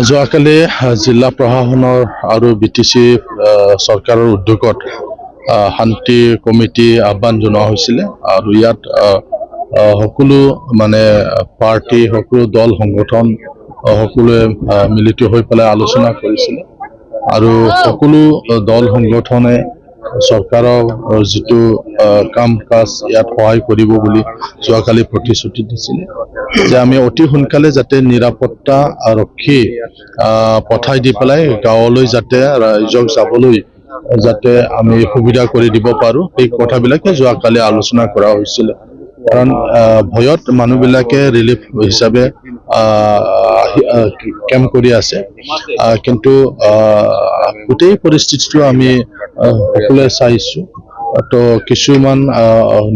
যোৱাকালি জিলা প্ৰশাসনৰ আৰু BTC চৰকাৰৰ উদ্যোগত শান্তি কমিটি আহ্বান জনোৱা হৈছিলে আৰু ইয়াত সকলো মানে পাৰ্টি সকলো দল সংগঠন সকলোৱে মিলিত হৈ পেলাই আলোচনা কৰিছিলে আৰু সকলো দল সংগঠনে চৰকাৰৰ যিটো কাম কাজ ইয়াত সহায় কৰিব বুলি যোৱাকালি প্ৰতিশ্ৰুতি দিছিলে যে আমি অতি সোনকালে যাতে নিৰাপত্তা আৰক্ষী পঠাই দি পেলাই গাঁৱলৈ যাতে ৰাইজক যাবলৈ যাতে আমি সুবিধা কৰি দিব পাৰো এই কথাবিলাকে যোৱাকালি আলোচনা কৰা হৈছিল কাৰণ ভয়ত মানুহবিলাকে ৰিলিফ হিচাপে কেম্প কৰি আছে কিন্তু গোটেই পৰিস্থিতিটো আমি সকলোৱে চাইছো তো কিছুমান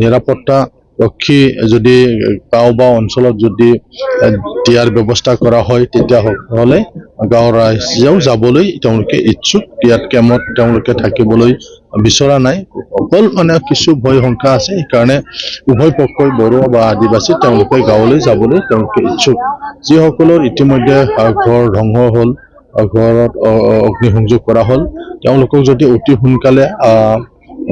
নিৰাপত্তা ৰক্ষী যদি গাঁও বা অঞ্চলত যদি দিয়াৰ ব্যৱস্থা কৰা হয় তেতিয়াহ'লে গাঁৱৰ ৰাইজেও যাবলৈ তেওঁলোকে ইচ্ছুক ইয়াত কেম্পত তেওঁলোকে থাকিবলৈ বিচৰা নাই অকল মানে কিছু ভয় শংকা আছে সেইকাৰণে উভয় পক্ষই বড়ো বা আদিবাসী তেওঁলোকে গাঁৱলৈ যাবলৈ তেওঁলোকে ইচ্ছুক যিসকলৰ ইতিমধ্যে ঘৰ ধ্বংস হ'ল ঘৰত অগ্নিসংযোগ কৰা হ'ল তেওঁলোকক যদি অতি সোনকালে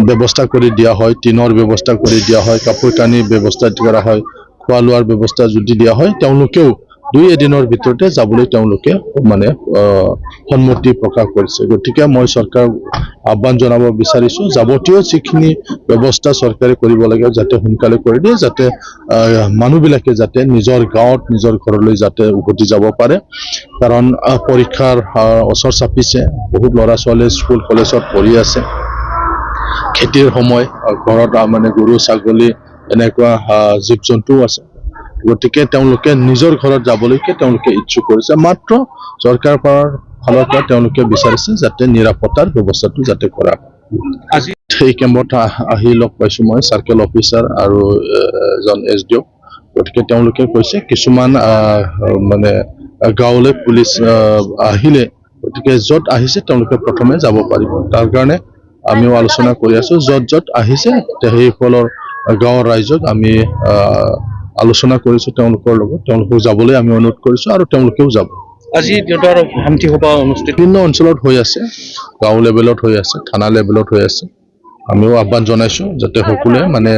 ব্যৱস্থা কৰি দিয়া হয় টিনৰ ব্যৱস্থা কৰি দিয়া হয় কাপোৰ কানি ব্যৱস্থা কৰা হয় খোৱা লোৱাৰ ব্যৱস্থা যদি দিয়া হয় তেওঁলোকেও 2 দিনৰ ভিতৰতে যাবলৈ তেওঁলোকে মানে সন্মতি প্ৰকাশ কৰিছে গতিকে মই চৰকাৰক আহ্বান জনাব বিচাৰিছো যাৱতীয় যিখিনি ব্যৱস্থা চৰকাৰে কৰিব লাগে যাতে সোনকালে কৰি দিয়ে যাতে মানুহবিলাকে যাতে নিজৰ গাঁৱত নিজৰ ঘৰলৈ যাতে উভতি যাব পাৰে কাৰণ পৰীক্ষাৰ ওচৰ চাপিছে বহুত ল'ৰা ছোৱালী স্কুল কলেজত পঢ়ি আছে খেতিৰ সময় ঘৰত মানে গৰু ছাগলী এনেকুৱা জীৱ জন্তুও আছে গতিকে তেওঁলোকে নিজৰ ঘৰত যাবলৈকে তেওঁলোকে ইচ্ছুক কৰিছে মাত্ৰ চৰকাৰৰ ফালৰ পৰা তেওঁলোকে বিচাৰিছে যাতে নিৰাপত্তাৰ ব্যৱস্থাটো যাতে কৰা আজি এই কেম্পত আহি লগ পাইছো মই সাৰ্কেল অফিচাৰ আৰু এজন SDO গতিকে তেওঁলোকে কৈছে কিছুমান মানে গাঁৱলৈ পুলিচ আহিলে গতিকে য'ত আহিছে তেওঁলোকে প্ৰথমে যাব পাৰিব তাৰ কাৰণে আমিও আলোচনা কৰি আছো য'ত আহিছে সেইসকলৰ গাঁৱৰ ৰাইজক আমি আলোচনা কৰিছো তেওঁলোকৰ লগত তেওঁলোকক যাবলৈ আমি অনুৰোধ কৰিছো আৰু তেওঁলোকেও যাব আজি দেউতাৰ শান্তি সভা অনুষ্ঠিত বিভিন্ন অঞ্চলত হৈ আছে গাঁও লেভেলত হৈ আছে থানা লেভেলত হৈ আছে আমিও আহ্বান জনাইছো যাতে সকলোৱে মানে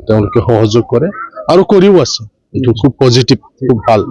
তেওঁলোকে সহযোগ কৰে আৰু কৰিও আছে এইটো খুব পজিটিভ খুব ভাল